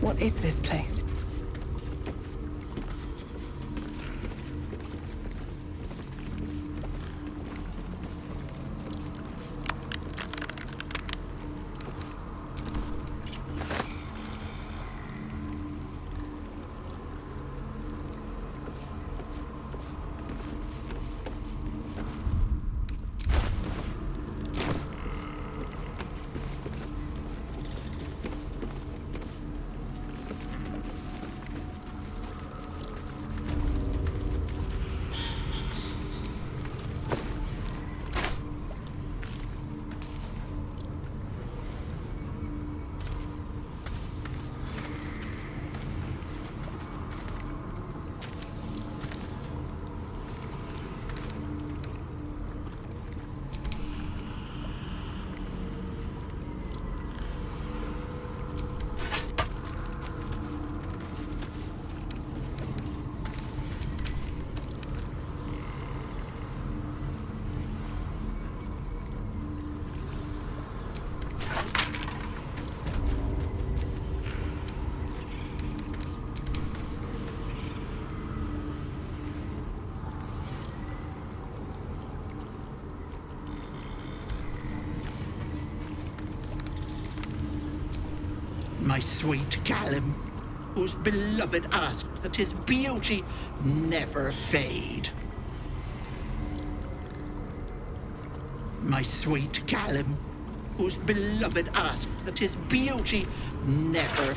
What is this place? My sweet Callum, whose beloved asked that his beauty never fade. My sweet Callum, whose beloved asked that his beauty never.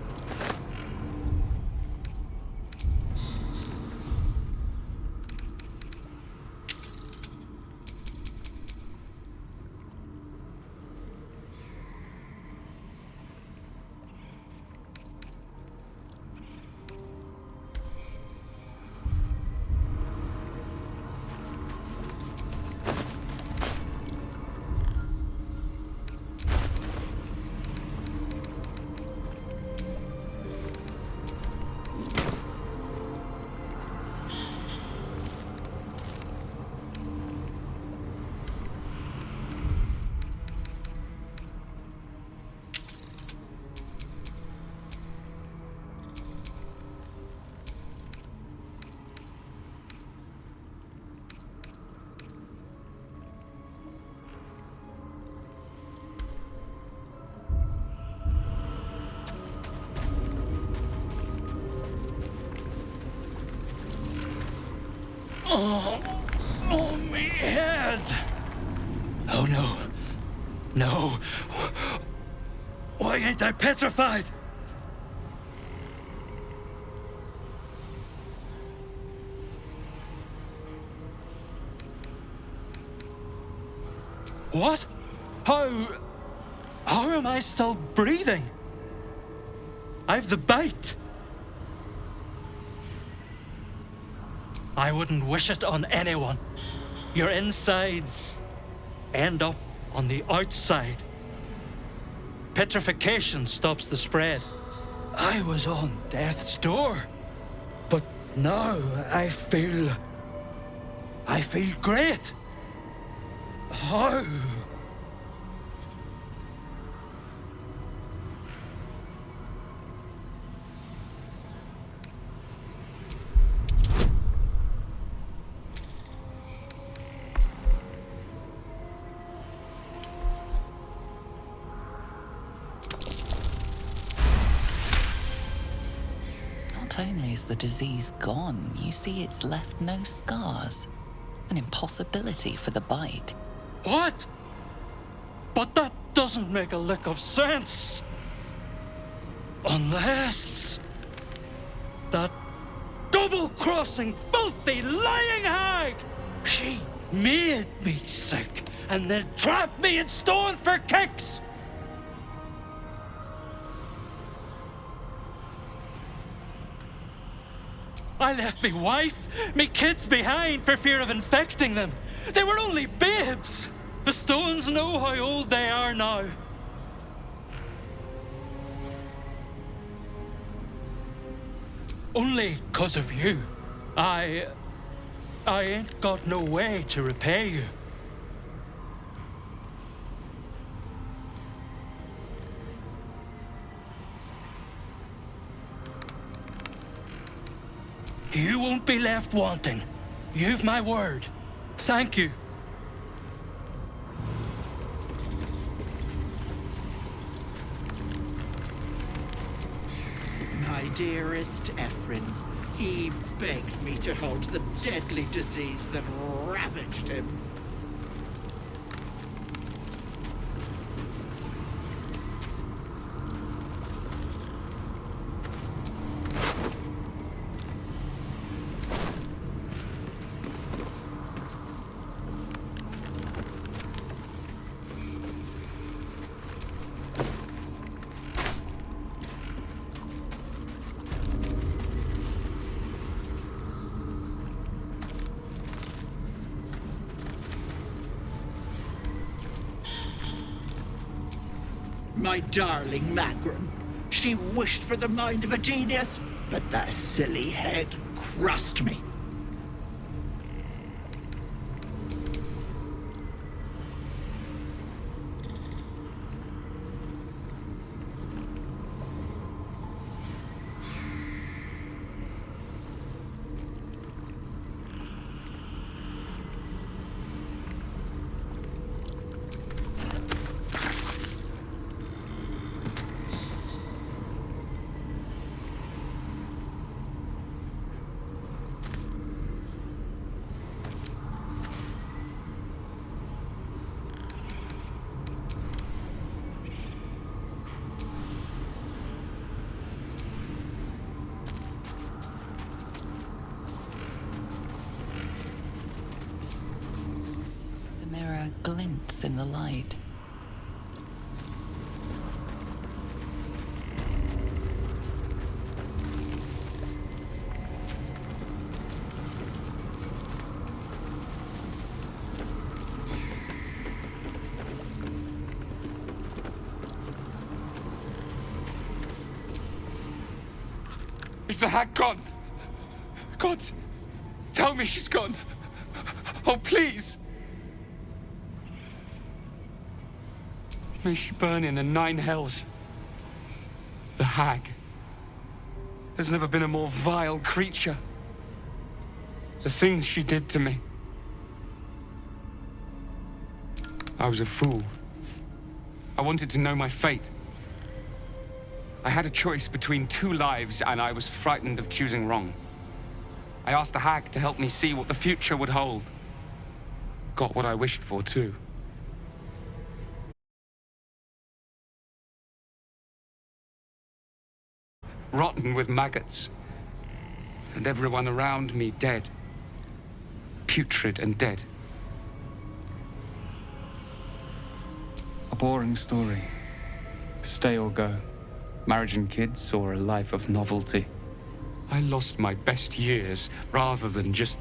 Oh, me head! Oh no. No. Why ain't I petrified? What? How am I still breathing? I've the bite. I wouldn't wish it on anyone. Your insides end up on the outside. Petrification stops the spread. I was on death's door. But now I feel great. How? Not only is the disease gone, you see it's left no scars. An impossibility for the bite. What? But that doesn't make a lick of sense. Unless that double-crossing, filthy, lying hag, she made me sick and then trapped me in stone for kicks. I left me wife, me kids behind for fear of infecting them. They were only babes. The stones know how old they are now. Only 'cause of you. I ain't got no way to repay you. You won't be left wanting. You've my word. Thank you. My dearest Ephraim, he begged me to halt the deadly disease that ravaged him. My darling Magron. She wished for the mind of a genius, but that silly head crushed me. The mirror glints in the light. Is the hag gone? God, tell me she's gone. Oh, please. May she burn in the 9 hells. The hag. There's never been a more vile creature. The things she did to me. I was a fool. I wanted to know my fate. I had a choice between 2 lives, and I was frightened of choosing wrong. I asked the hag to help me see what the future would hold. Got what I wished for, too. Rotten with maggots. And everyone around me dead. Putrid and dead. A boring story. Stay or go. Marriage and kids, or a life of novelty. I lost my best years rather than just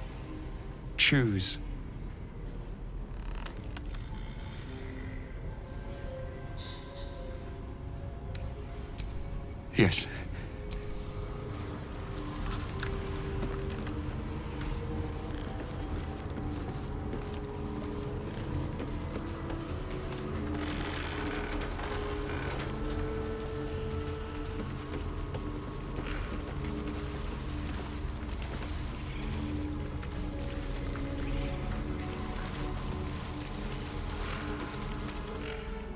choose. Yes.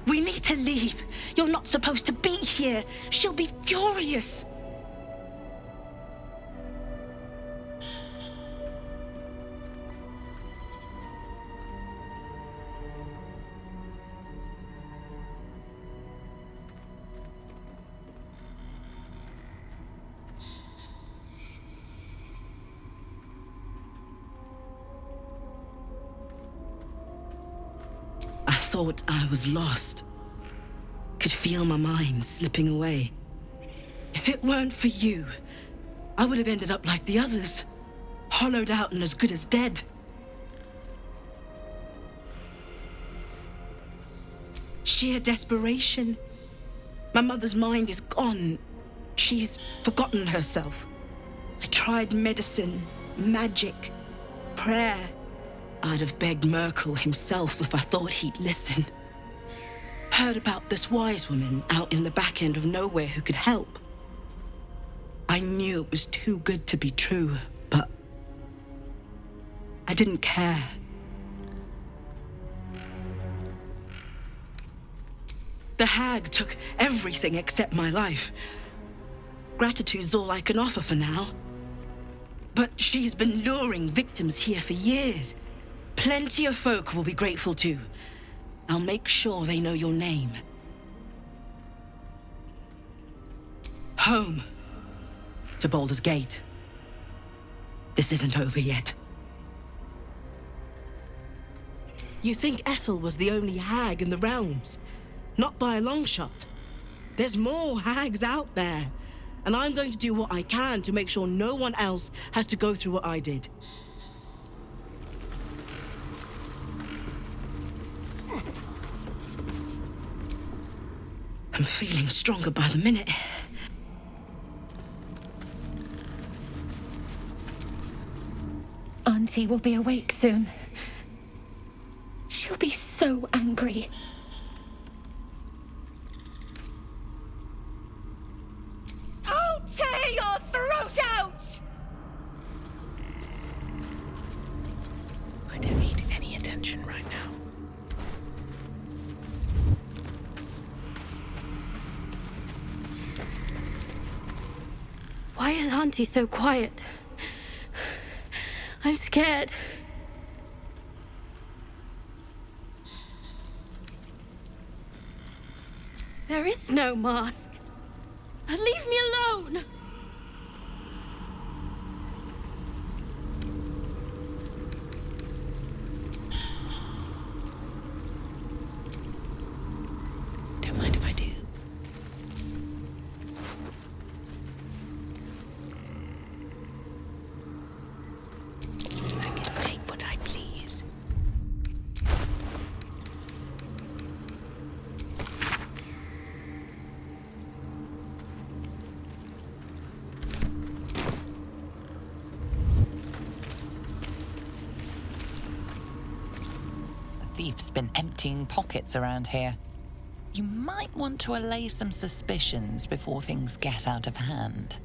We need to leave. You're not supposed to be here. She'll be furious. I thought I was lost. Could feel my mind slipping away. If it weren't for you, I would have ended up like the others, hollowed out and as good as dead. Sheer desperation. My mother's mind is gone. She's forgotten herself. I tried medicine, magic, prayer. I'd have begged Merkel himself if I thought he'd listen. Heard about this wise woman out in the back end of nowhere who could help. I knew it was too good to be true, I didn't care. The hag took everything except my life. Gratitude's all I can offer for now. But she's been luring victims here for years. Plenty of folk will be grateful too. I'll make sure they know your name. Home. To Baldur's Gate. This isn't over yet. You think Ethel was the only hag in the realms? Not by a long shot. There's more hags out there. And I'm going to do what I can to make sure no one else has to go through what I did. I'm feeling stronger by the minute. Auntie will be awake soon. She'll be so angry. I'll tear your throat out! I don't need any attention right now. Why is Auntie so quiet? I'm scared. There is no mask. Leave me alone! Don't mind if I do. I can take what I please. The thief's been emptying pockets around here. You might want to allay some suspicions before things get out of hand.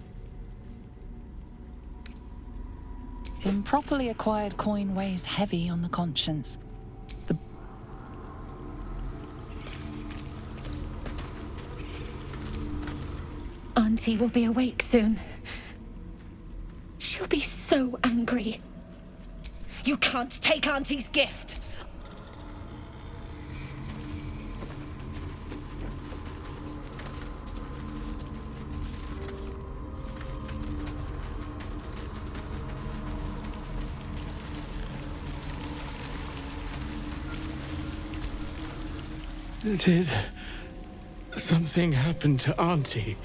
Improperly acquired coin weighs heavy on the conscience. Auntie will be awake soon. She'll be so angry. You can't take Auntie's gift! Did something happen to Auntie?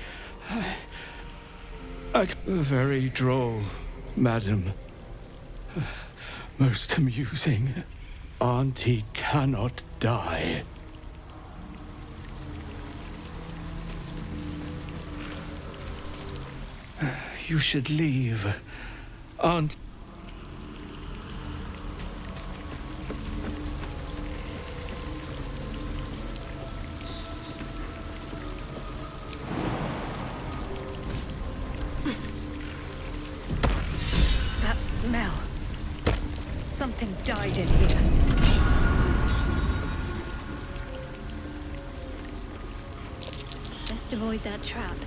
Very droll, madam. Most amusing. Auntie cannot die. You should leave. Aunt. That smell. Something died in here. Best avoid that trap.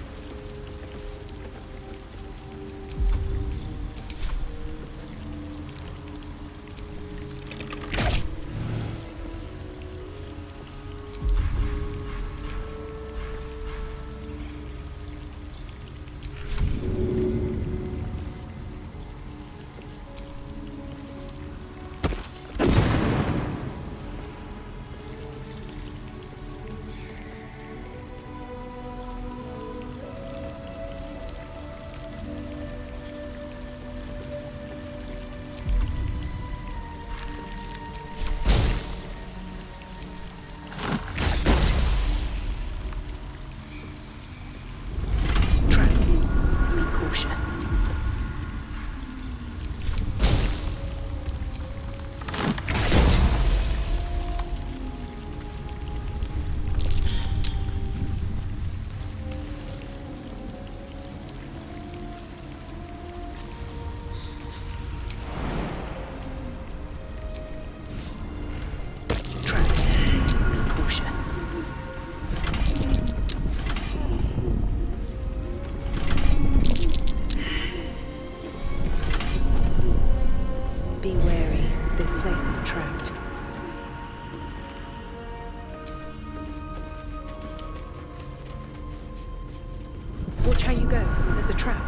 go. There's a trap.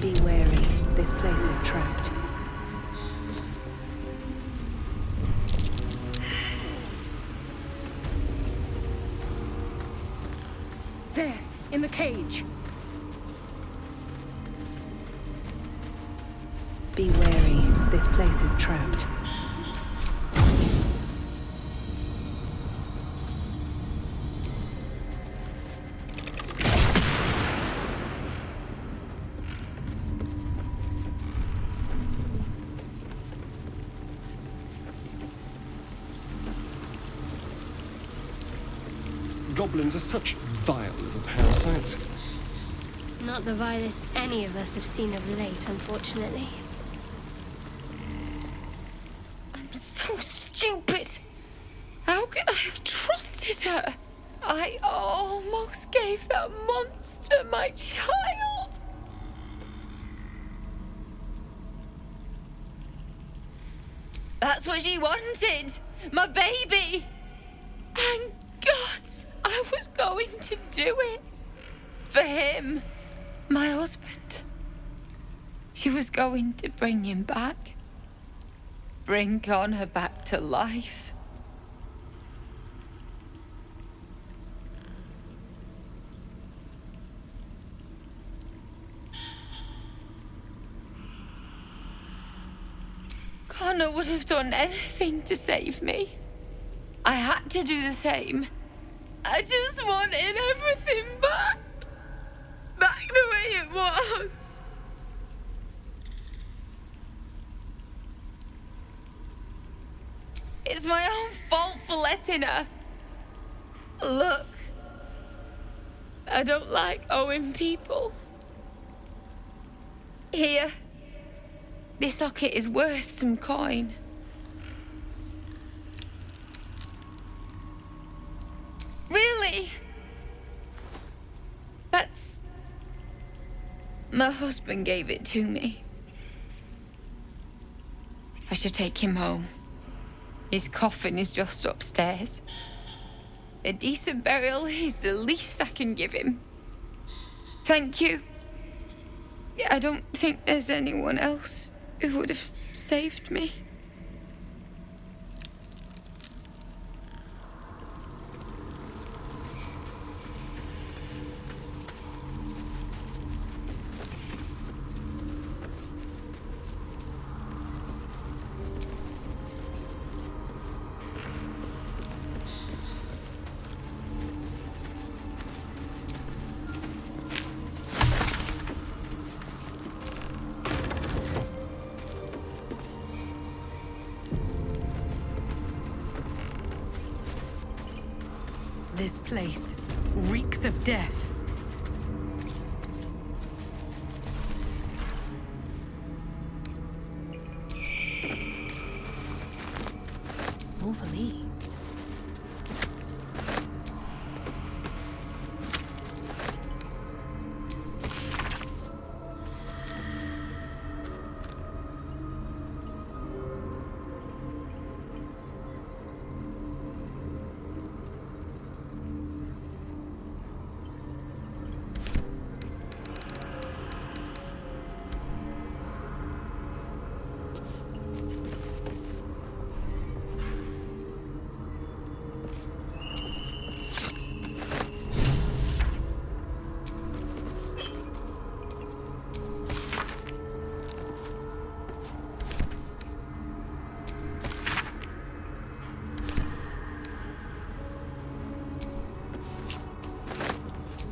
Be wary. This place is trapped. There, in the cage. Be wary. This place is trapped. Goblins are such vile little parasites. Not the vilest any of us have seen of late, unfortunately. I'm so stupid. How could I have trusted her? I almost gave that monster my child. That's what she wanted. My baby. And God, I was going to do it. For him. My husband. She was going to bring him back. Bring Connor back to life. Connor would have done anything to save me. I had to do the same. I just wanted everything back. Back the way it was. It's my own fault for letting her. Look, I don't like owing people. Here, this socket is worth some coin. Really? That's... My husband gave it to me. I should take him home. His coffin is just upstairs. A decent burial is the least I can give him. Thank you. I don't think there's anyone else who would have saved me. This place reeks of death. More for me.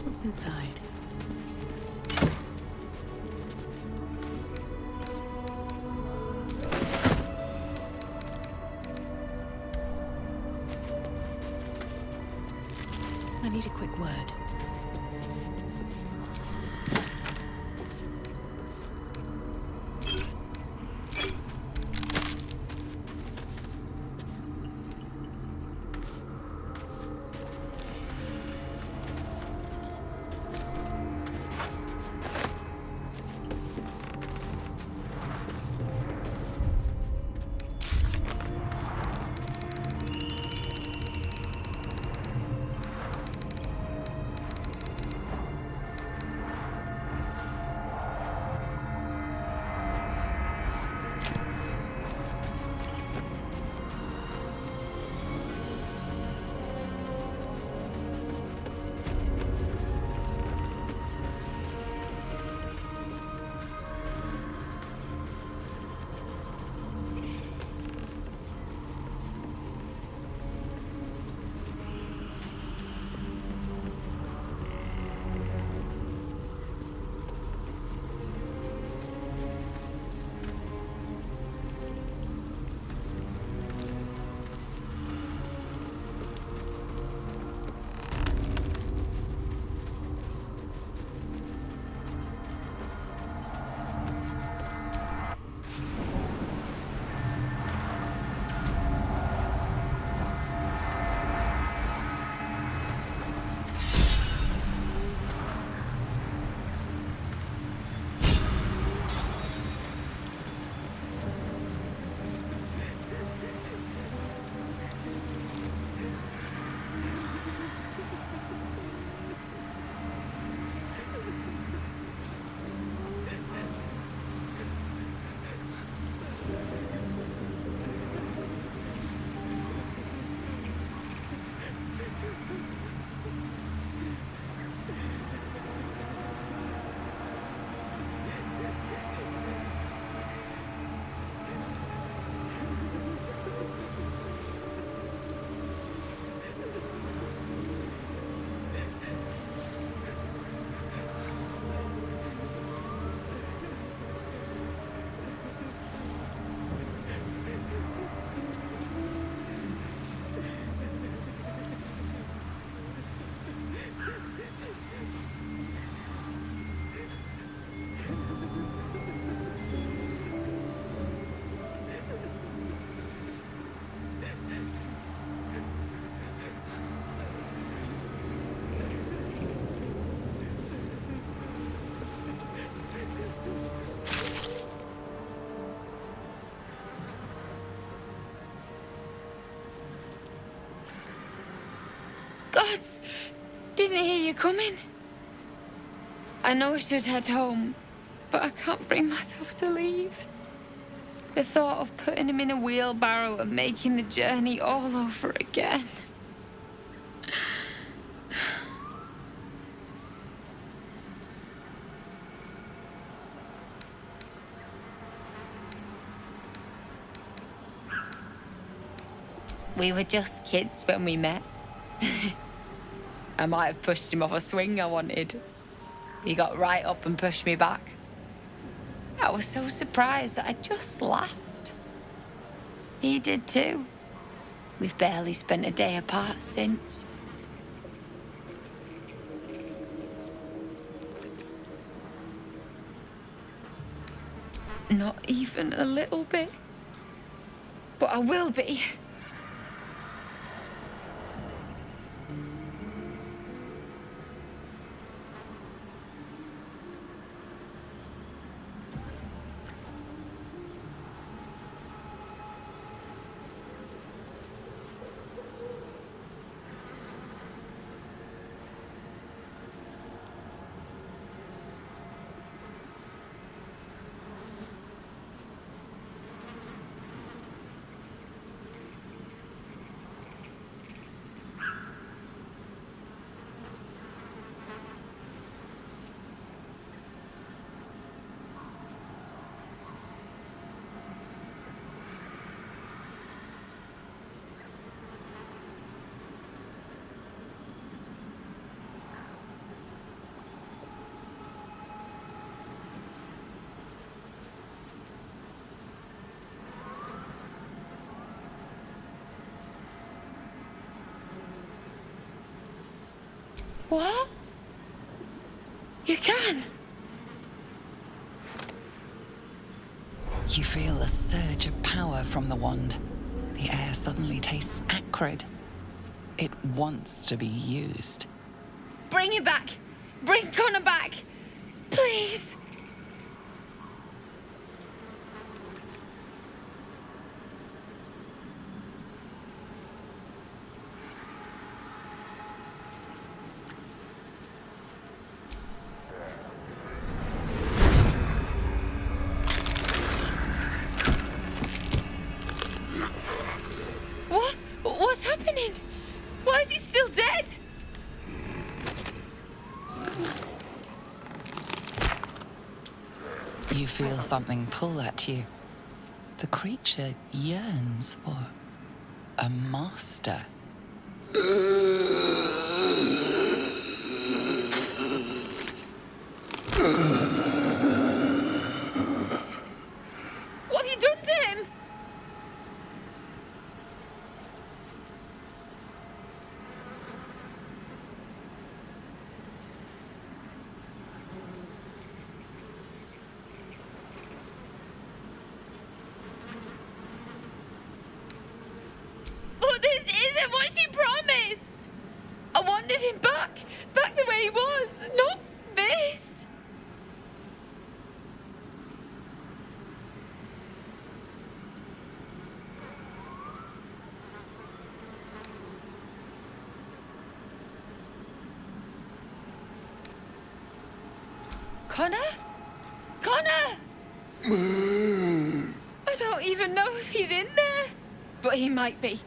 What's inside? I need a quick word. gods! Didn't hear you coming. I know I should head home, but I can't bring myself to leave. The thought of putting him in a wheelbarrow and making the journey all over again. We were just kids when we met. I might have pushed him off a swing I wanted. He got right up and pushed me back. I was so surprised that I just laughed. He did too. We've barely spent a day apart since. Not even a little bit. But I will be. What? You can? You feel a surge of power from the wand. The air suddenly tastes acrid. It wants to be used. Bring him back! Bring Connor back! Please! What's happening? Why is he still dead? You feel something pull at you. The creature yearns for a master. What have you done to him? But this isn't what she promised. I wanted him back the way he was, not this. Connor? Connor! I don't even know if he's in there. But he might be.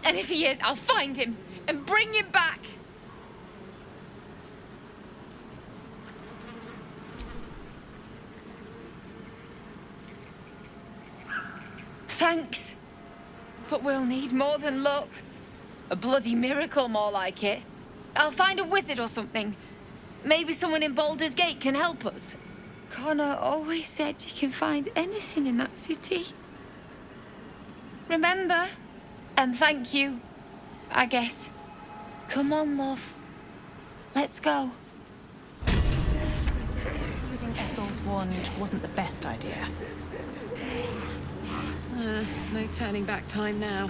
And if he is, I'll find him and bring him back. Thanks. But we'll need more than luck. A bloody miracle, more like it. I'll find a wizard or something. Maybe someone in Baldur's Gate can help us. Connor always said you can find anything in that city. Remember? And thank you, I guess. Come on, love. Let's go. Using Ethel's wand wasn't the best idea. No turning back time now.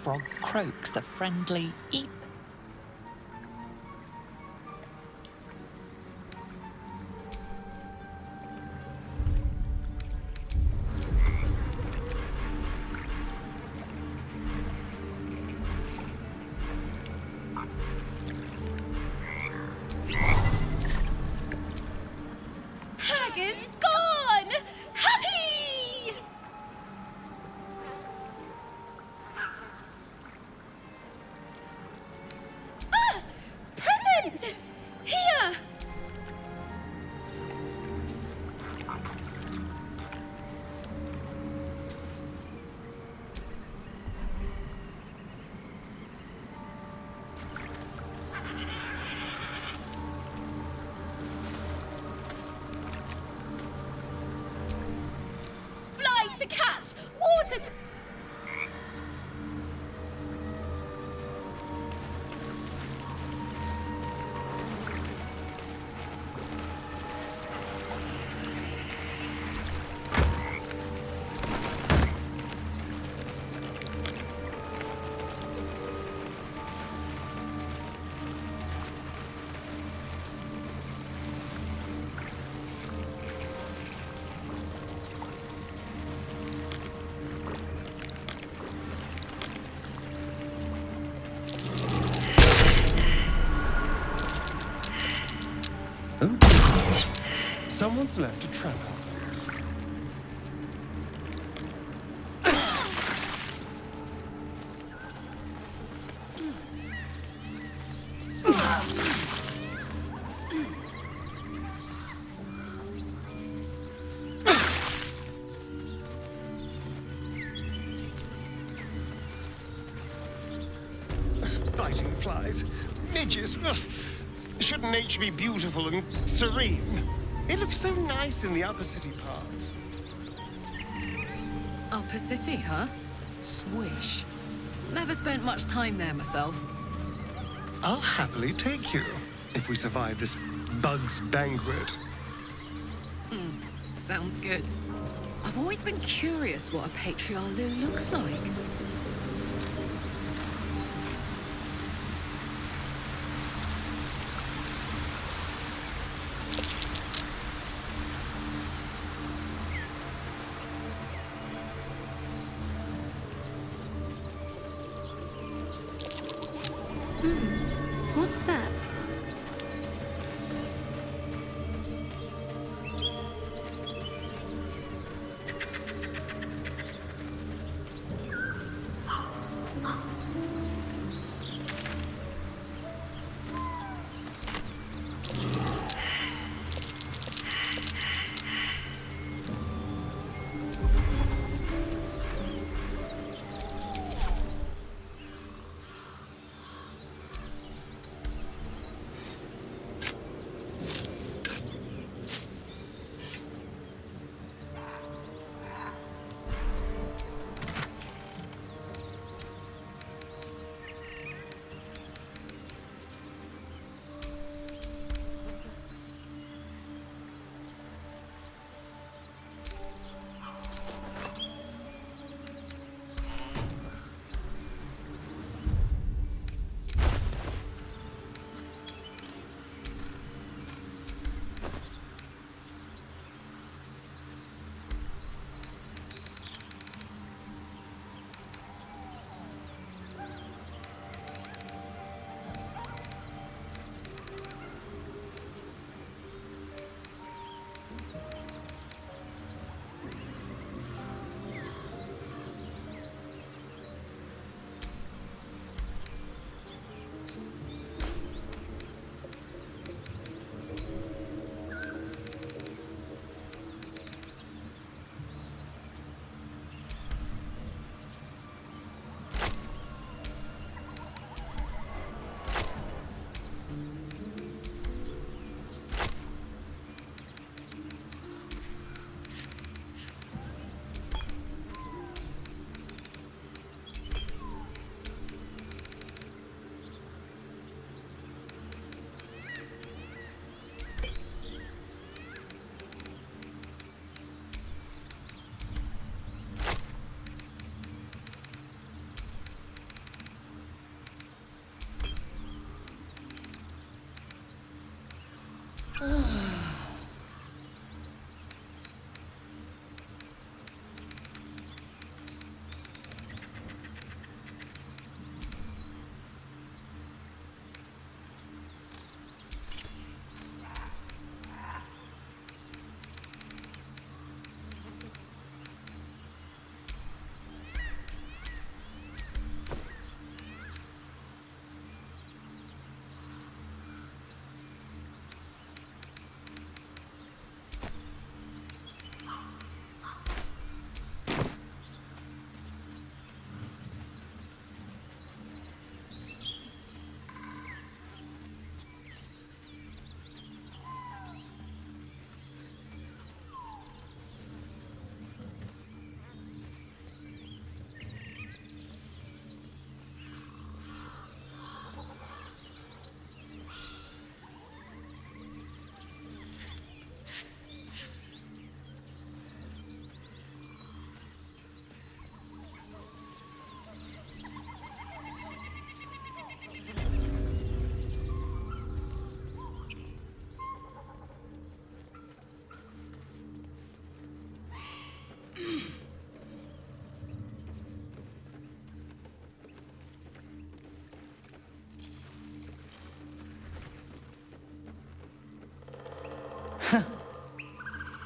frog croaks a friendly eep. Hag is gone! Happy! Ah! Present! Here! Flies to catch! Water to... Someone's left a trap out for us. Biting flies. Midges. Ugh. Shouldn't nature be beautiful and serene? It looks so nice in the upper city parts. Upper City, huh? Swish. Never spent much time there myself. I'll happily take you, if we survive this bug's banquet. Sounds good. I've always been curious what a patriarch looks like. What's that?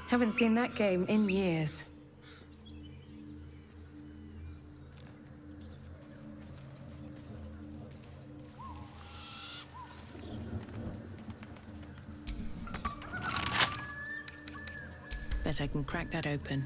Haven't seen that game in years. Bet I can crack that open.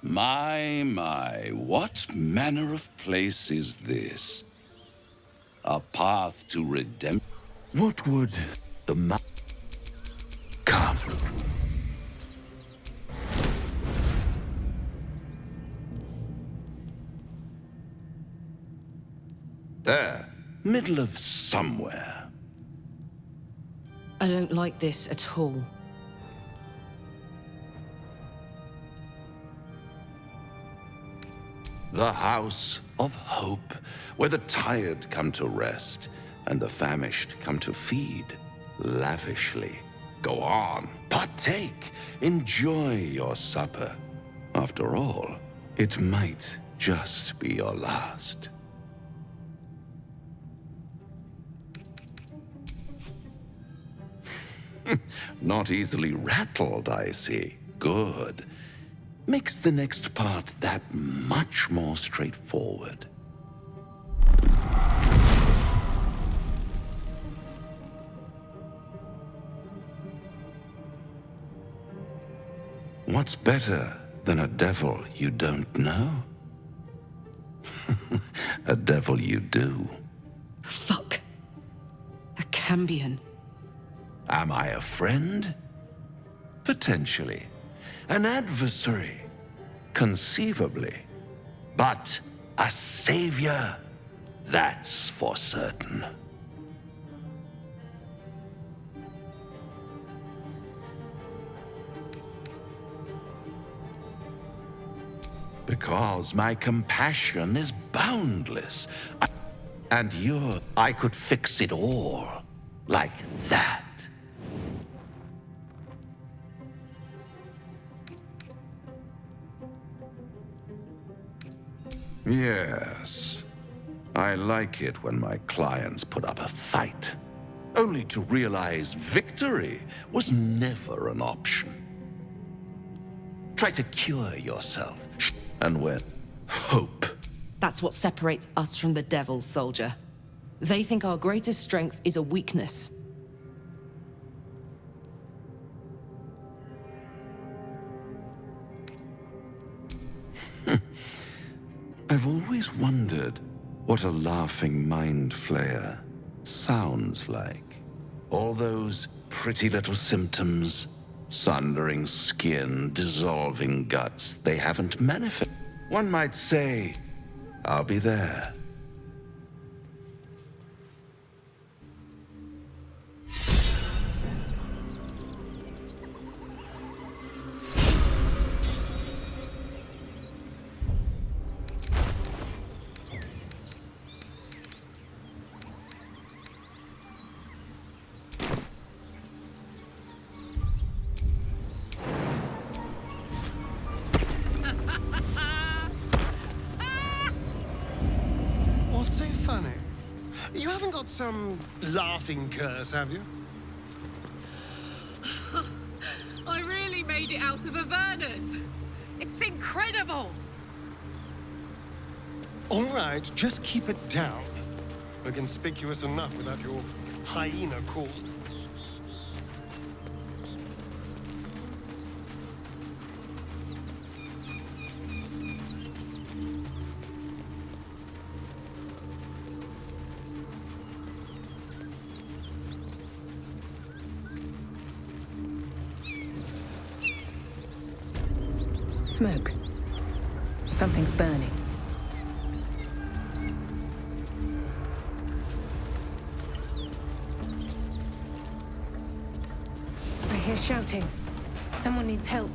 My, what manner of place is this? A path to redemption? What would the come? There, middle of somewhere. I don't like this at all. The House of Hope, where the tired come to rest and the famished come to feed lavishly. Go on, partake, enjoy your supper. After all, it might just be your last. Not easily rattled, I see. Good. Makes the next part that much more straightforward. What's better than a devil you don't know? A devil you do. Fuck. A Cambion. Am I a friend? Potentially. An adversary? Conceivably. But a savior? That's for certain. Because my compassion is boundless. And I could fix it all. Like that. Yes. I like it when my clients put up a fight, only to realize victory was never an option. Try to cure yourself, and when hope. That's what separates us from the devil, soldier. They think our greatest strength is a weakness. I've always wondered what a laughing mind flayer sounds like. All those pretty little symptoms, sundering skin, dissolving guts, they haven't manifested. One might say, I'll be there. You haven't got some laughing curse, have you? I really made it out of Avernus. It's incredible. All right, just keep it down. We're conspicuous enough without your hyena call. Smoke. Something's burning. I hear shouting. Someone needs help.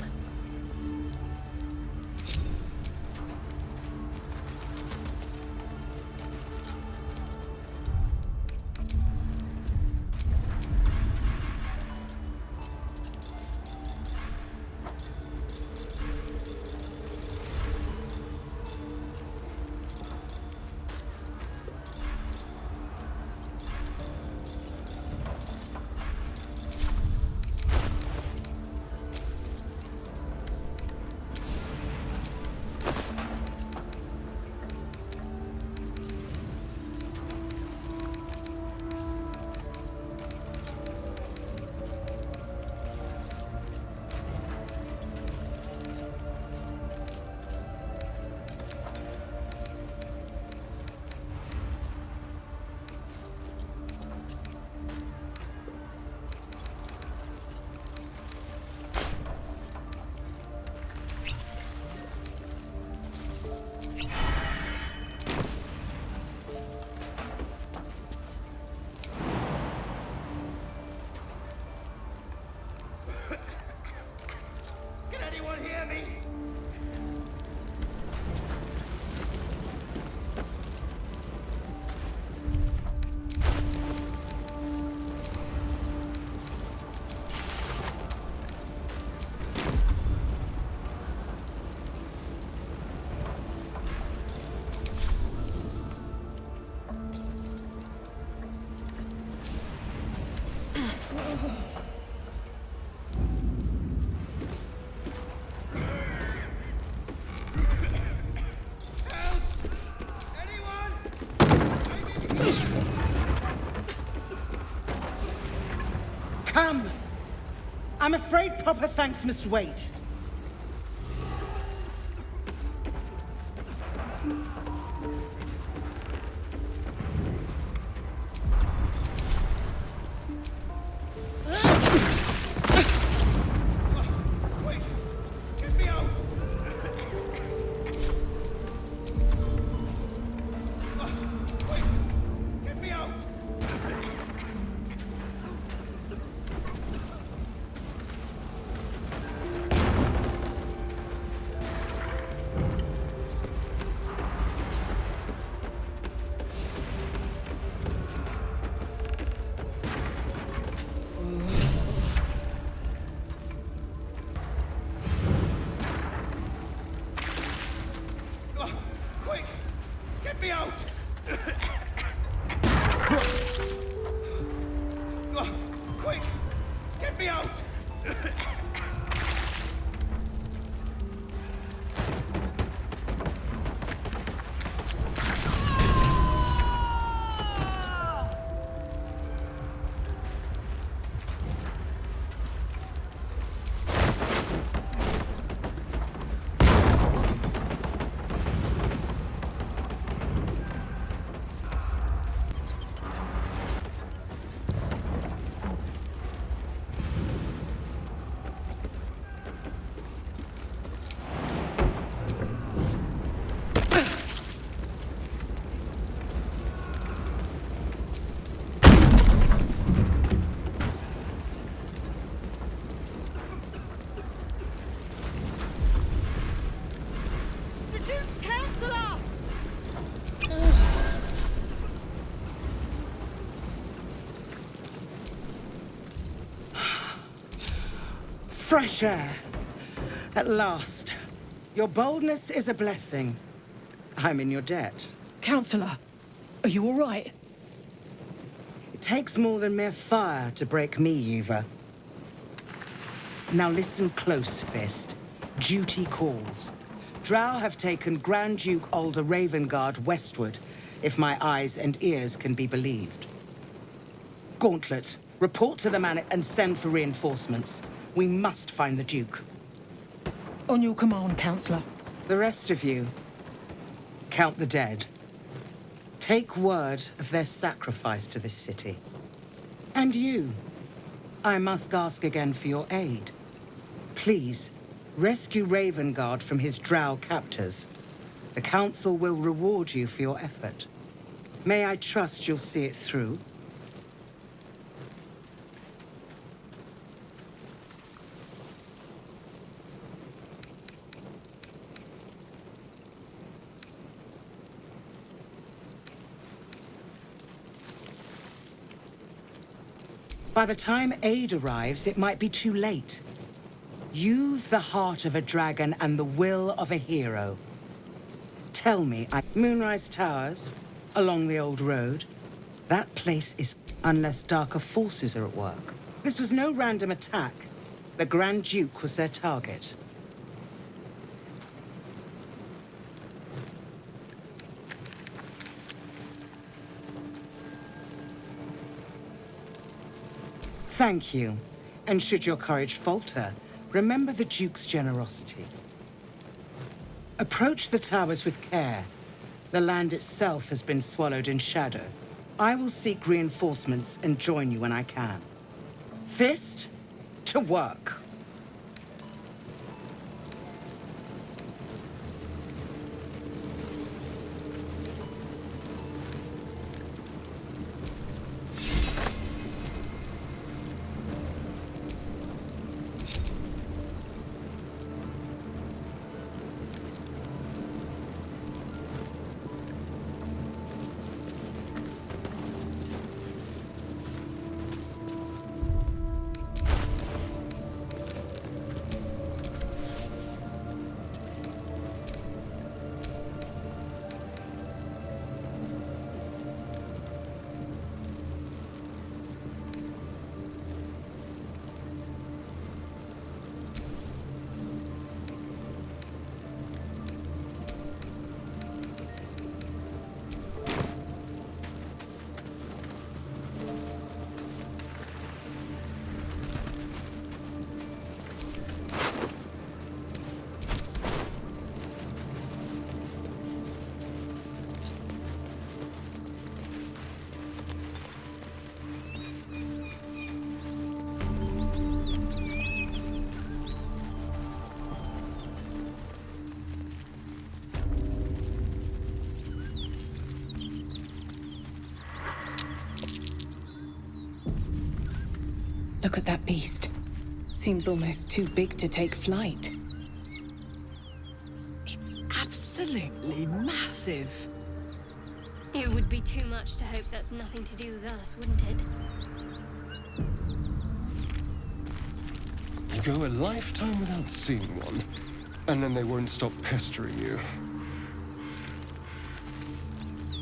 Come! I'm afraid proper thanks must wait. Fresh air. At last. Your boldness is a blessing. I'm in your debt. Counselor, are you all right? Takes more than mere fire to break me, Eva. Now listen close, Fist. Duty calls. Drow have taken Grand Duke Alder Ravengard westward, if my eyes and ears can be believed. Gauntlet, report to the man and send for reinforcements. We must find the Duke. On your command, Counselor. The rest of you, count the dead. Take word of their sacrifice to this city. And you, I must ask again for your aid. Please, rescue Ravengard from his drow captors. The Council will reward you for your effort. May I trust you'll see it through? By the time aid arrives, it might be too late. You've the heart of a dragon and the will of a hero. Tell me, Moonrise Towers, along the old road. That place is, unless darker forces are at work. This was no random attack. The Grand Duke was their target. Thank you. And should your courage falter, remember the Duke's generosity. Approach the towers with care. The land itself has been swallowed in shadow. I will seek reinforcements and join you when I can. Fist, to work. Look at that beast. Seems almost too big to take flight. It's absolutely massive. It would be too much to hope that's nothing to do with us, wouldn't it? You go a lifetime without seeing one, and then they won't stop pestering you.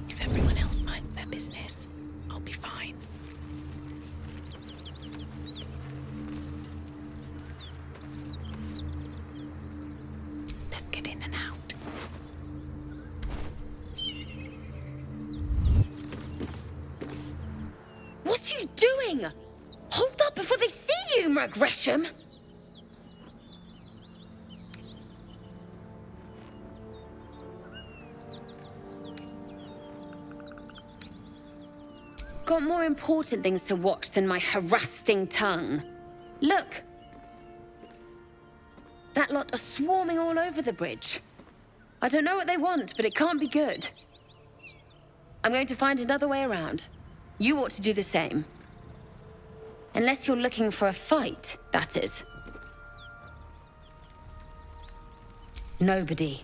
If everyone else minds their business, I'll be fine. Let's get in and out. What are you doing? Hold up before they see you, Gresham! Got more important things to watch than my harassing tongue. Look! That lot are swarming all over the bridge. I don't know what they want, but it can't be good. I'm going to find another way around. You ought to do the same. Unless you're looking for a fight, that is. Nobody.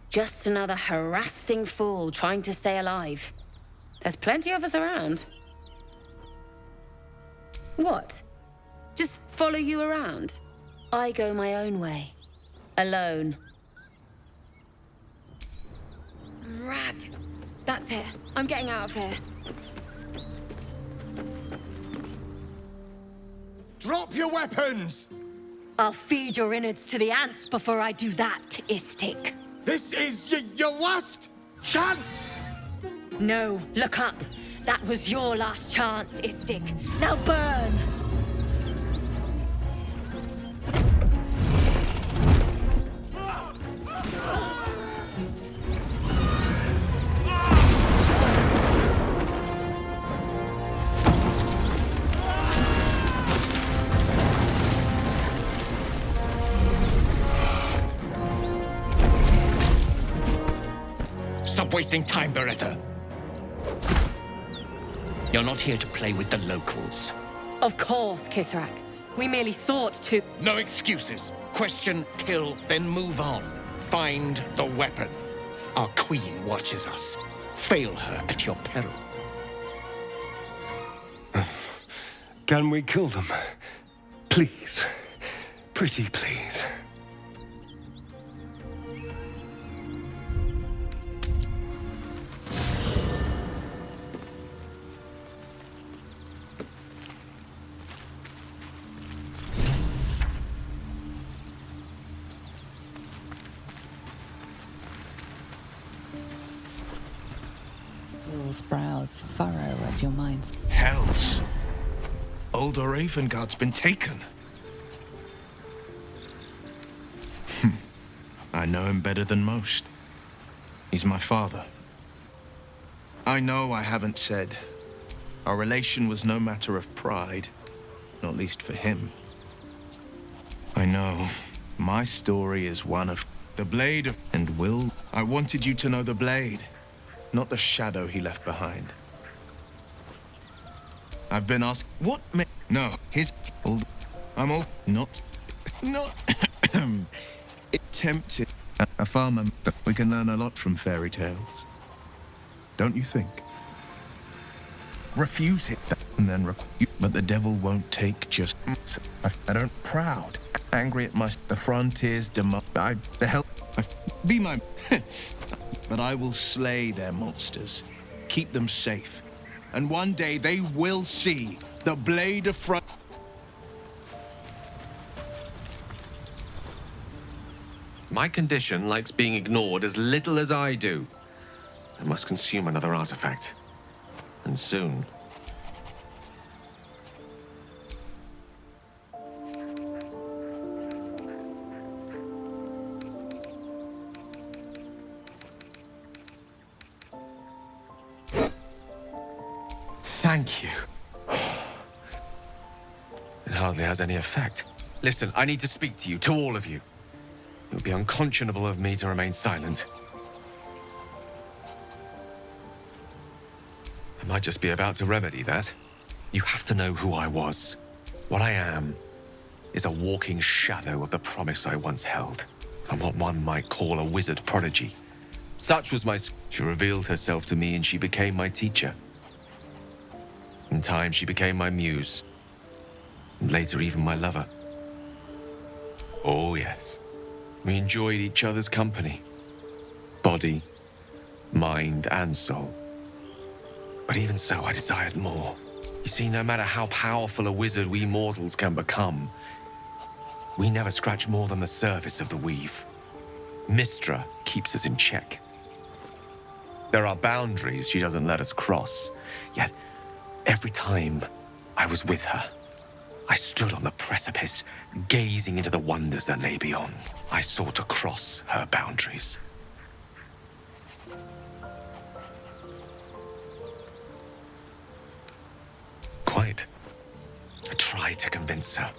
Just another harassing fool trying to stay alive. There's plenty of us around. What? Just follow you around? I go my own way. Alone. Rag. That's it. I'm getting out of here. Drop your weapons! I'll feed your innards to the ants before I do that, Istik. This is your last chance! No, look up. That was your last chance, Istik. Now burn! Stop wasting time, Beretta. You're not here to play with the locals. Of course, Kithrak. We merely sought to... No excuses. Question, kill, then move on. Find the weapon. Our queen watches us. Fail her at your peril. Can we kill them? Please. Pretty please. Will's brows furrow as your mind's... Hells. Old Ravengard's been taken. I know him better than most. He's my father. I know I haven't said. Our relation was no matter of pride, not least for him. I know. My story is one of the blade of... And Will, I wanted you to know the blade, not the shadow he left behind. I've been asked, what may... No, his... I'm all... Not... Tempted. A farmer, we can learn a lot from fairy tales. Don't you think? Refuse it, and then but the devil won't take just... I don't... Proud. Angry at the frontiers demand... The hell... Be my... But I will slay their monsters. Keep them safe. And one day they will see the blade of front... My condition likes being ignored as little as I do. I must consume another artifact. And soon. Thank you. It hardly has any effect. Listen, I need to speak to you, to all of you. It would be unconscionable of me to remain silent. I might just be about to remedy that. You have to know who I was. What I am is a walking shadow of the promise I once held. I'm what one might call a wizard prodigy. Such was my... She revealed herself to me and she became my teacher. In time, she became my muse. And later, even my lover. Oh, yes. We enjoyed each other's company. Body, mind, and soul. But even so, I desired more. You see, no matter how powerful a wizard we mortals can become, we never scratch more than the surface of the weave. Mystra keeps us in check. There are boundaries she doesn't let us cross, yet every time I was with her, I stood on the precipice, gazing into the wonders that lay beyond. I sought to cross her boundaries. Quite. I tried to convince her.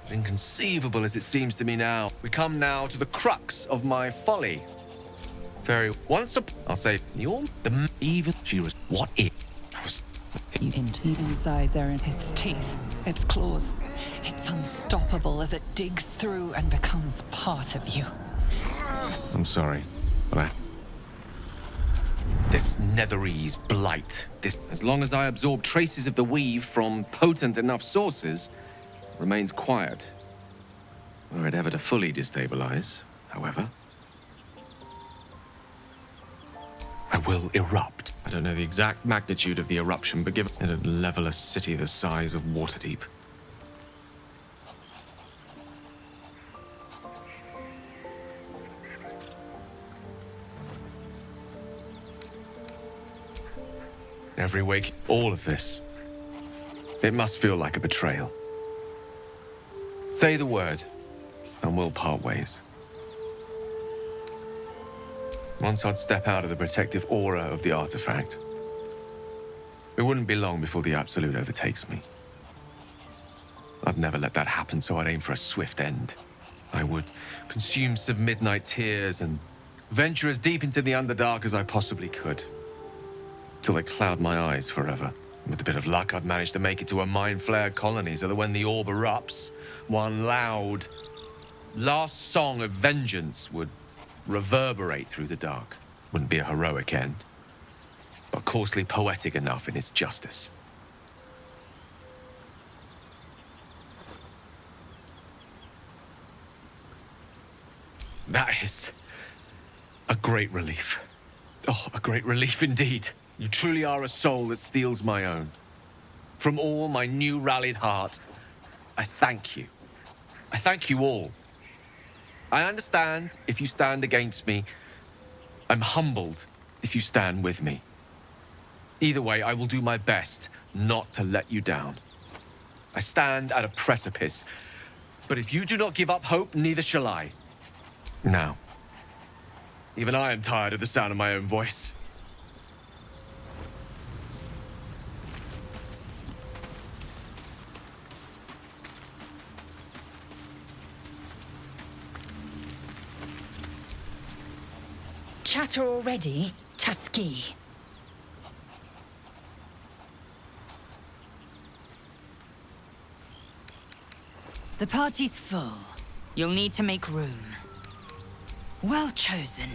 Inconceivable as it seems to me now, we come now to the crux of my folly. I'll say, you're the even she was what it. I was. Inside there in its teeth, its claws. It's unstoppable as it digs through and becomes part of you. I'm sorry, but this Netherese blight, as long as I absorb traces of the weave from potent enough sources, remains quiet. Were it ever to fully destabilize, however, I will erupt. I don't know the exact magnitude of the eruption, but given it'd level a city the size of Waterdeep. Every wake, all of this. It must feel like a betrayal. Say the word, and we'll part ways. Once I'd step out of the protective aura of the artifact, it wouldn't be long before the Absolute overtakes me. I'd never let that happen, so I'd aim for a swift end. I would consume some midnight tears and venture as deep into the Underdark as I possibly could, till they cloud my eyes forever. With a bit of luck, I'd manage to make it to a Mind Flayer colony, so that when the orb erupts, one loud, last song of vengeance would reverberate through the dark. Wouldn't be a heroic end, but coarsely poetic enough in its justice. That is a great relief. Oh, a great relief indeed. You truly are a soul that steals my own. From all my new rallied heart, I thank you. I thank you all. I understand if you stand against me. I'm humbled if you stand with me. Either way, I will do my best not to let you down. I stand at a precipice, but if you do not give up hope, neither shall I. Now, even I am tired of the sound of my own voice. Chatter already, Tusky. The party's full. You'll need to make room. Well chosen.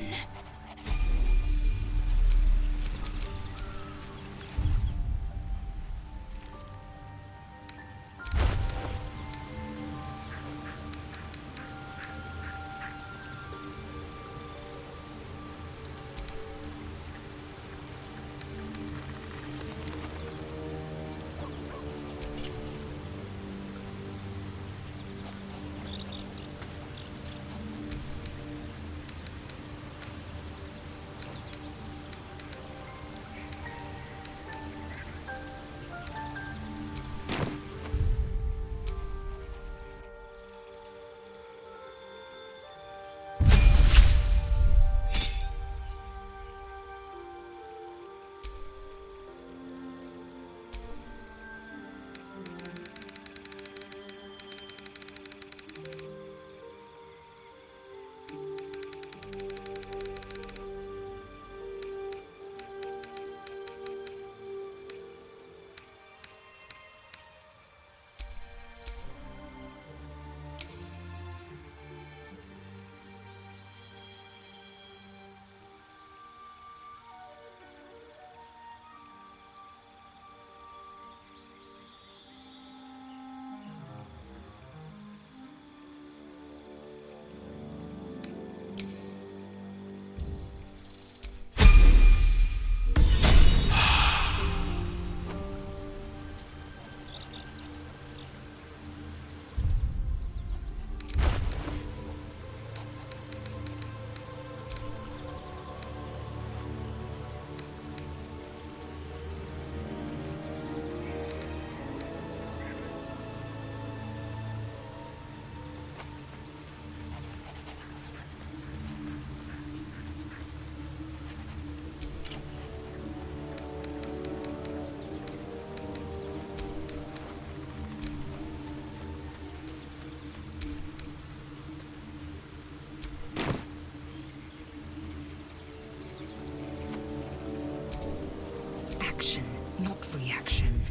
Action, not reaction.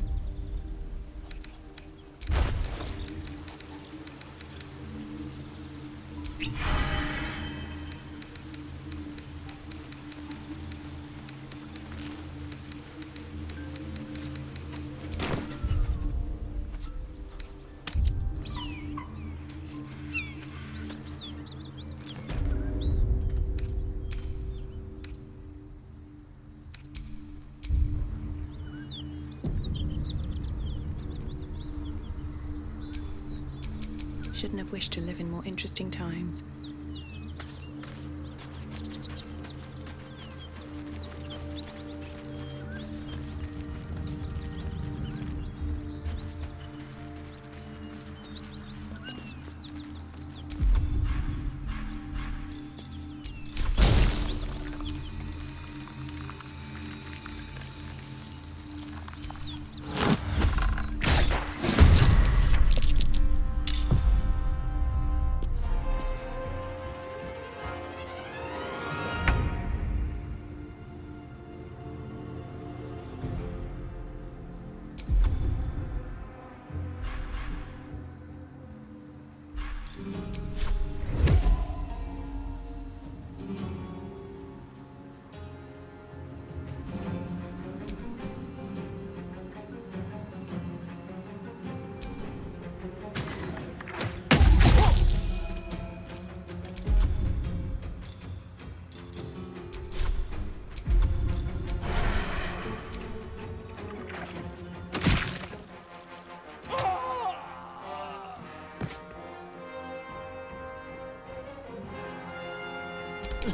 Shouldn't have wished to live in more interesting times.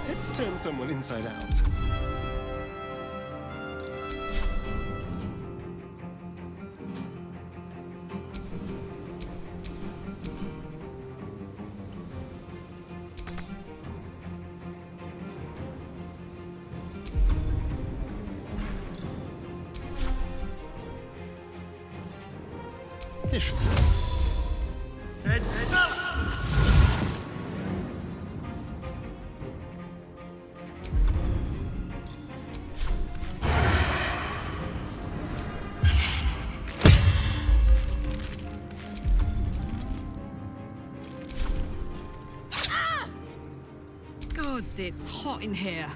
Let's turn someone inside out. Fish. Gods, it's hot in here.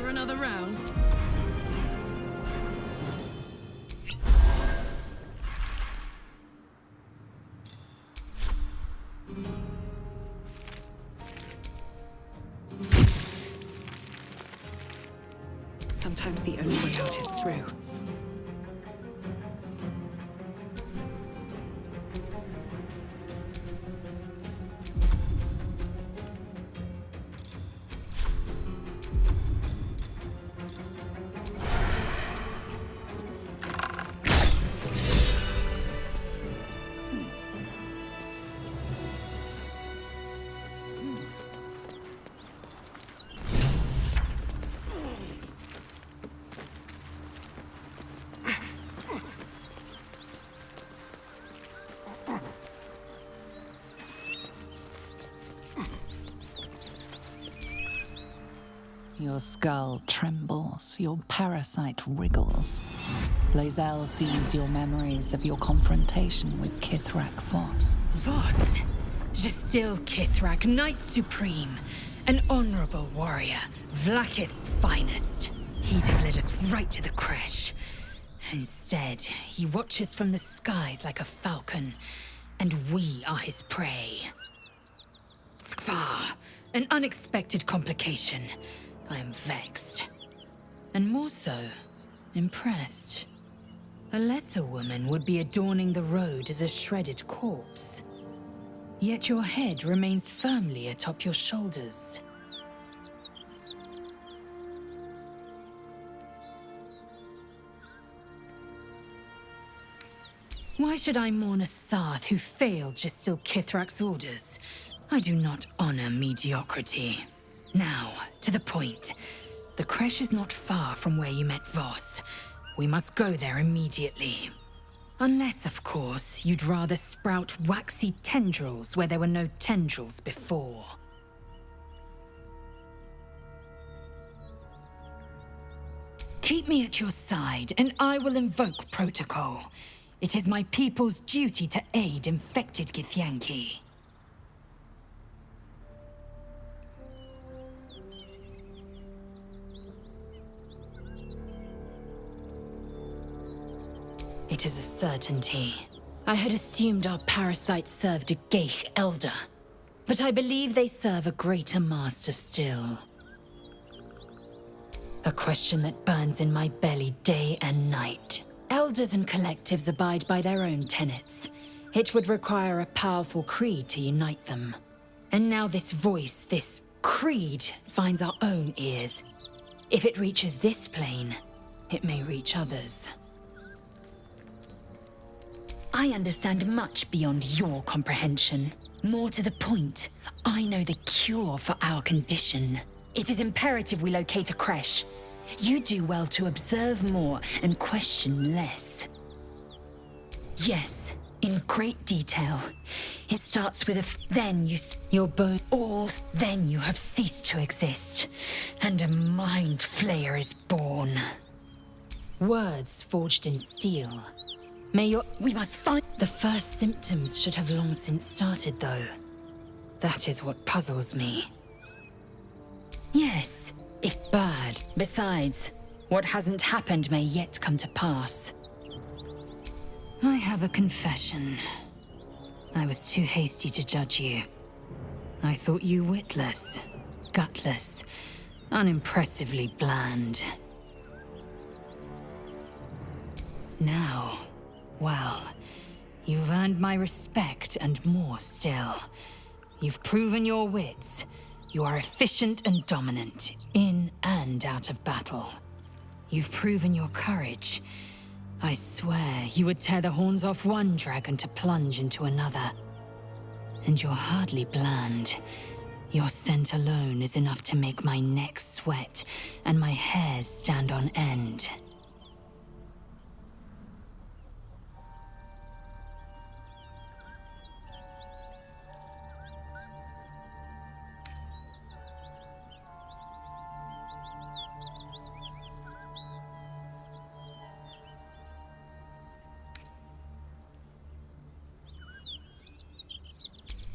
Another round. Sometimes the only way out is through. Your skull trembles, your parasite wriggles. Lae'zel sees your memories of your confrontation with Kithrak Voss. Voss? Still Kithrak, Knight Supreme. An honorable warrior, Vlakith's finest. He'd have led us right to the crash. Instead, he watches from the skies like a falcon, and we are his prey. Skvar, an unexpected complication. I am vexed. And more so, impressed. A lesser woman would be adorning the road as a shredded corpse. Yet your head remains firmly atop your shoulders. Why should I mourn a Sarth who failed to steal Kithrak's orders? I do not honor mediocrity. Now, to the point. The creche is not far from where you met Voss. We must go there immediately. Unless, of course, you'd rather sprout waxy tendrils where there were no tendrils before. Keep me at your side, and I will invoke protocol. It is my people's duty to aid infected Githyanki. It is a certainty. I had assumed our parasites served a Geich elder, but I believe they serve a greater master still. A question that burns in my belly day and night. Elders and collectives abide by their own tenets. It would require a powerful creed to unite them. And now this voice, this creed, finds our own ears. If it reaches this plane, it may reach others. I understand much beyond your comprehension. More to the point, I know the cure for our condition. It is imperative we locate a creche. You do well to observe more and question less. Yes, in great detail. It starts with then your bone, or then you have ceased to exist, and a mind flayer is born. Words forged in steel. We must find... The first symptoms should have long since started, though. That is what puzzles me. Yes, if bad. Besides, what hasn't happened may yet come to pass. I have a confession. I was too hasty to judge you. I thought you witless, gutless, unimpressively bland. Now... well, you've earned my respect and more still. You've proven your wits. You are efficient and dominant, in and out of battle. You've proven your courage. I swear you would tear the horns off one dragon to plunge into another. And you're hardly bland. Your scent alone is enough to make my neck sweat and my hairs stand on end.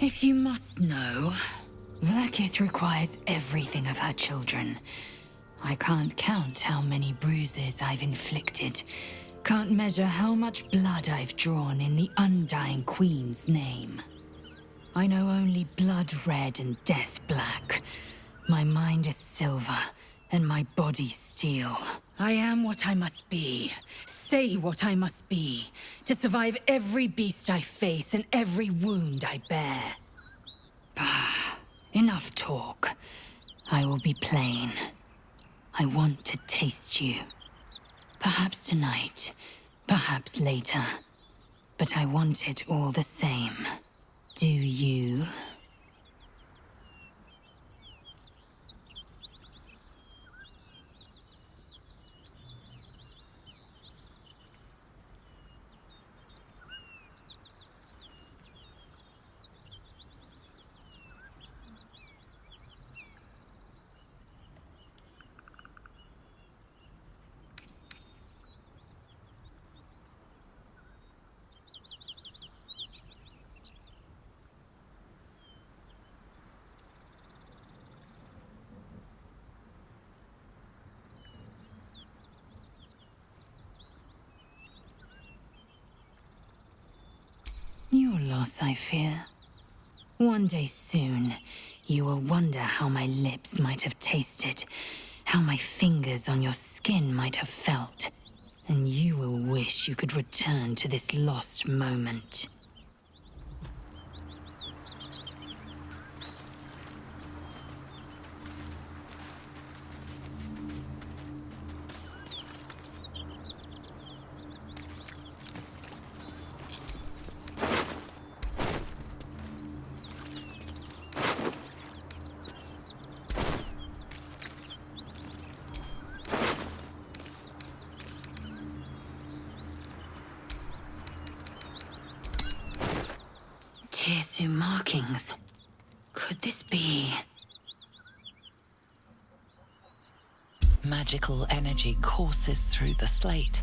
If you must know, Vlaakith requires everything of her children. I can't count how many bruises I've inflicted. Can't measure how much blood I've drawn in the Undying Queen's name. I know only blood red and death black. My mind is silver, and my body steel. I am what I must be, say what I must be, to survive every beast I face and every wound I bear. Bah, enough talk. I will be plain. I want to taste you. Perhaps tonight, perhaps later, but I want it all the same. Do you? Your loss, I fear. One day soon, you will wonder how my lips might have tasted, how my fingers on your skin might have felt, and you will wish you could return to this lost moment. Hirsu markings. Could this be... Magical energy courses through the slate,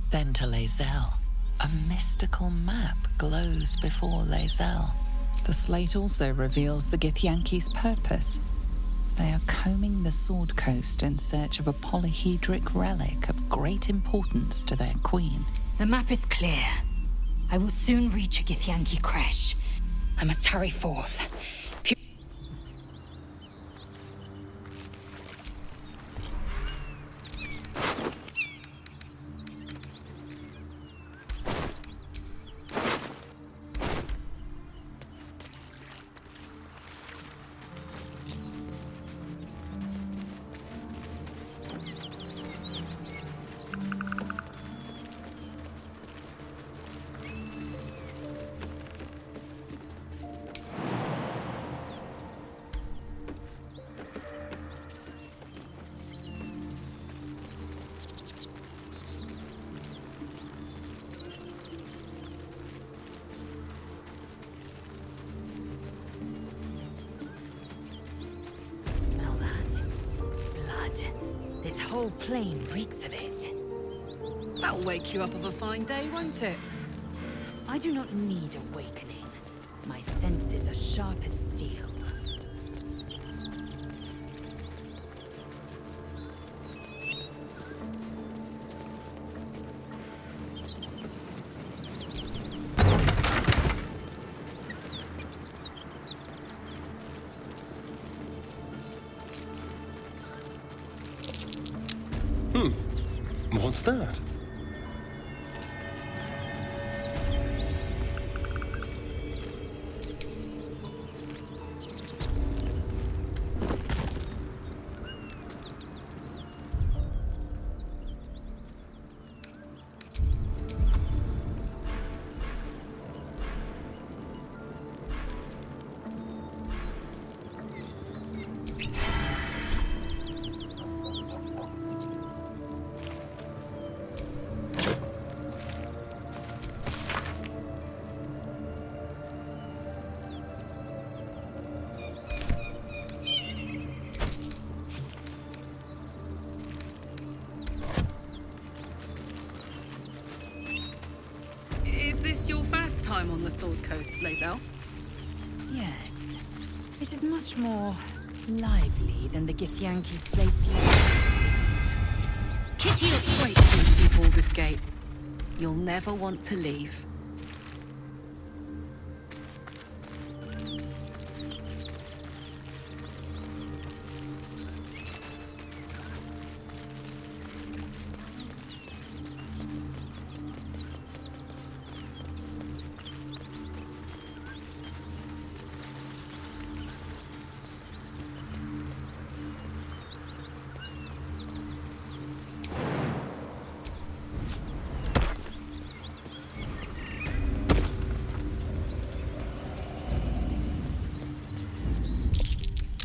then to Lae'zel. A mystical map glows before Lae'zel. The slate also reveals the Githyanki's purpose. They are combing the Sword Coast in search of a polyhedric relic of great importance to their queen. The map is clear. I will soon reach a Githyanki creche. I must hurry forth. Smell that? Blood. This whole plain reeks of it. That'll wake you up of a fine day, won't it? I do not need awakening. My senses are sharp as steel. What's that? Is this your first time on the Sword Coast, Lae'zel? Yes. It is much more lively than the Githyanki slates left. Kitty is great since you pulled this gate. You'll never want to leave.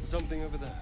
Something over there.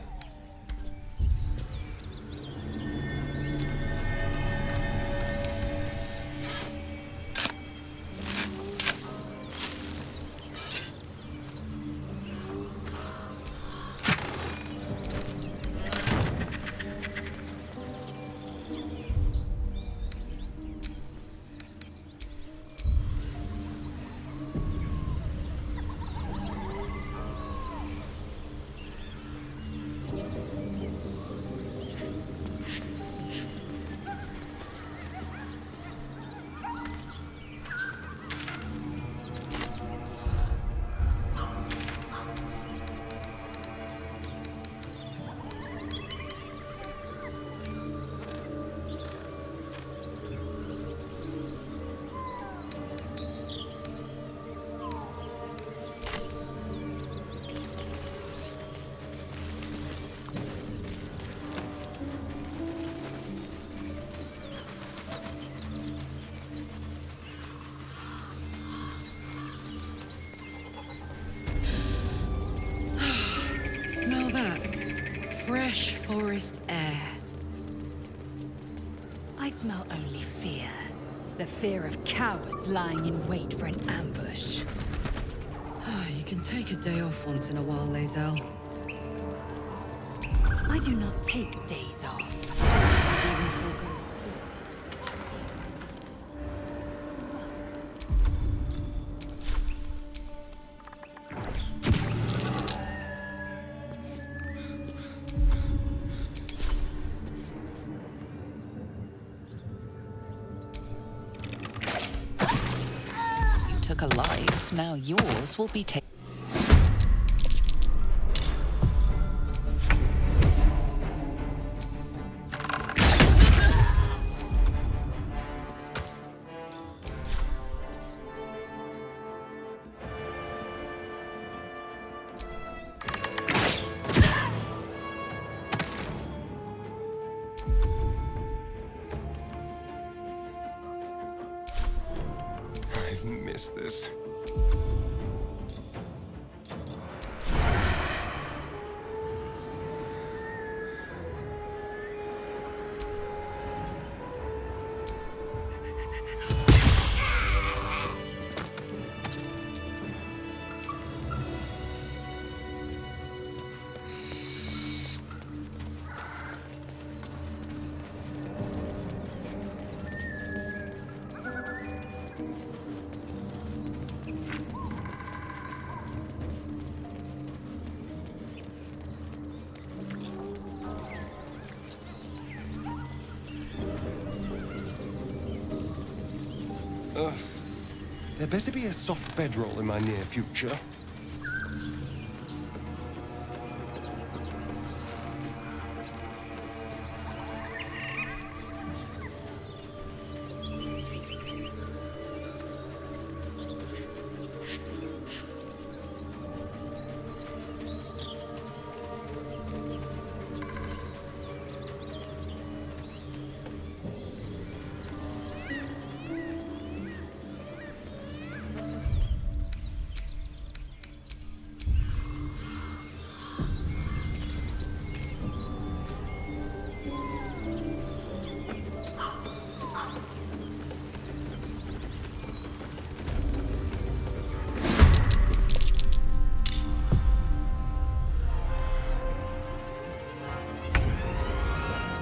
Smell that? Fresh forest air. I smell only fear. The fear of cowards lying in wait for an ambush. You can take a day off once in a while, Lae'zel. I do not take days off. Not even forgo You took a life, now yours will be taken. I've missed this. There better be a soft bedroll in my near future.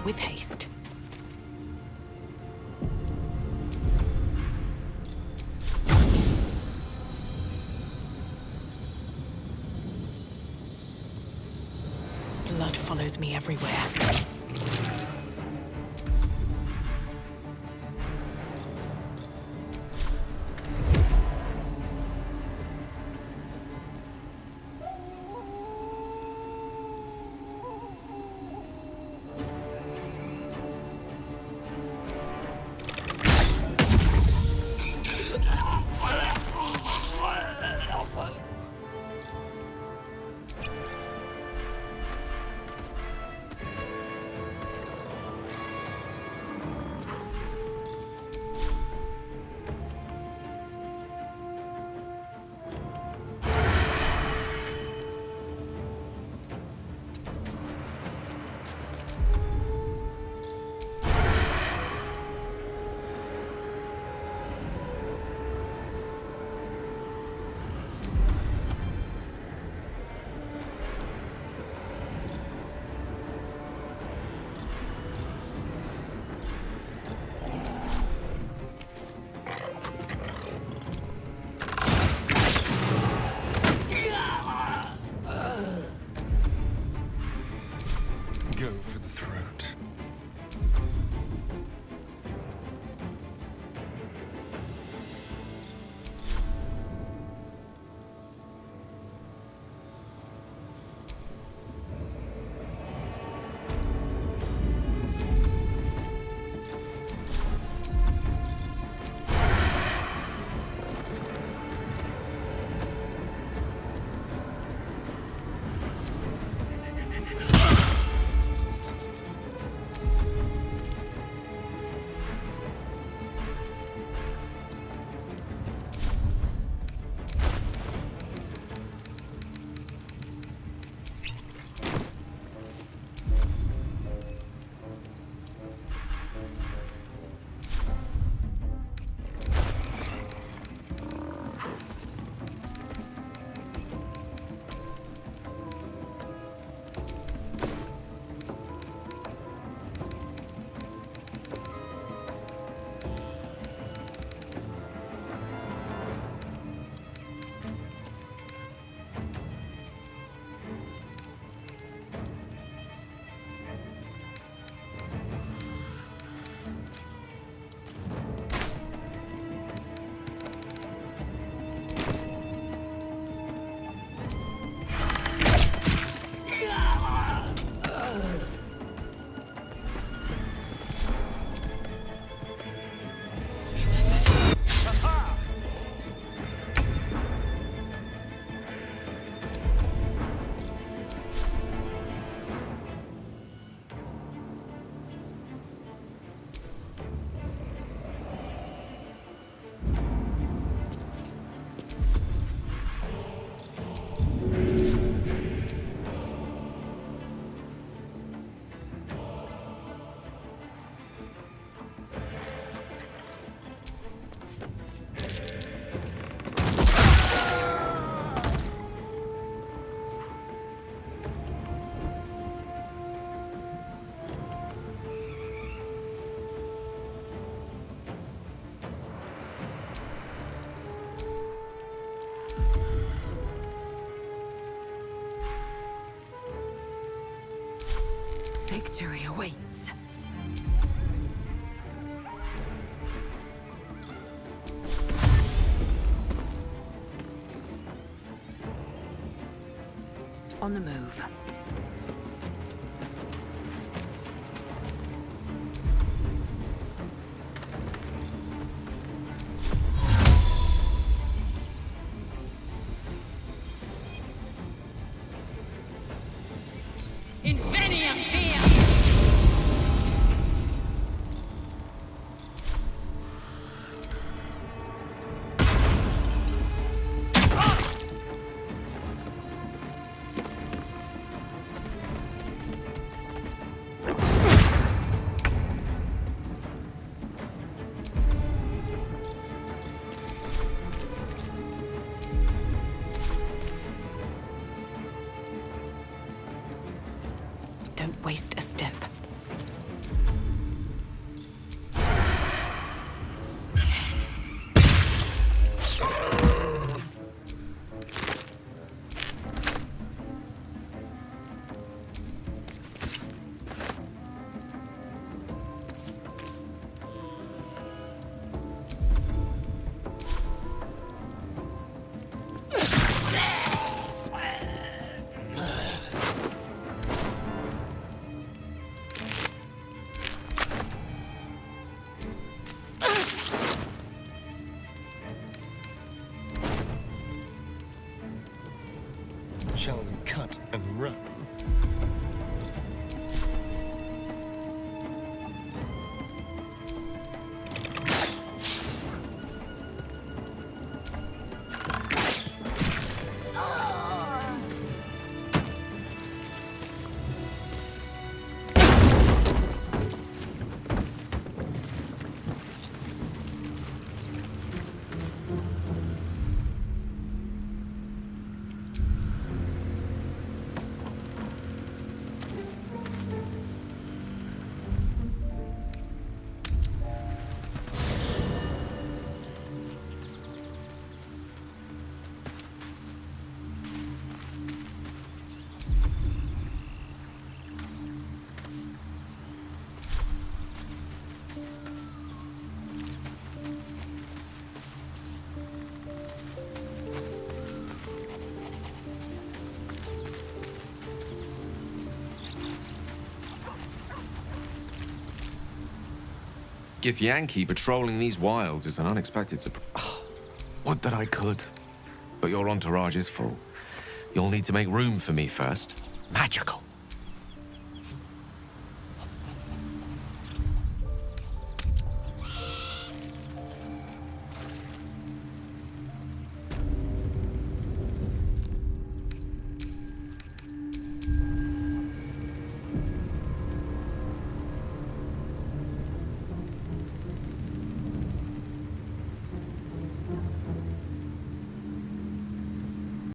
With haste. Blood follows me everywhere. awaits. On the move. Infinium fear! Don't waste a step. Shall we cut and run? Githyanki patrolling these wilds is an unexpected surprise. Would that I could. But your entourage is full. You'll need to make room for me first. Magical.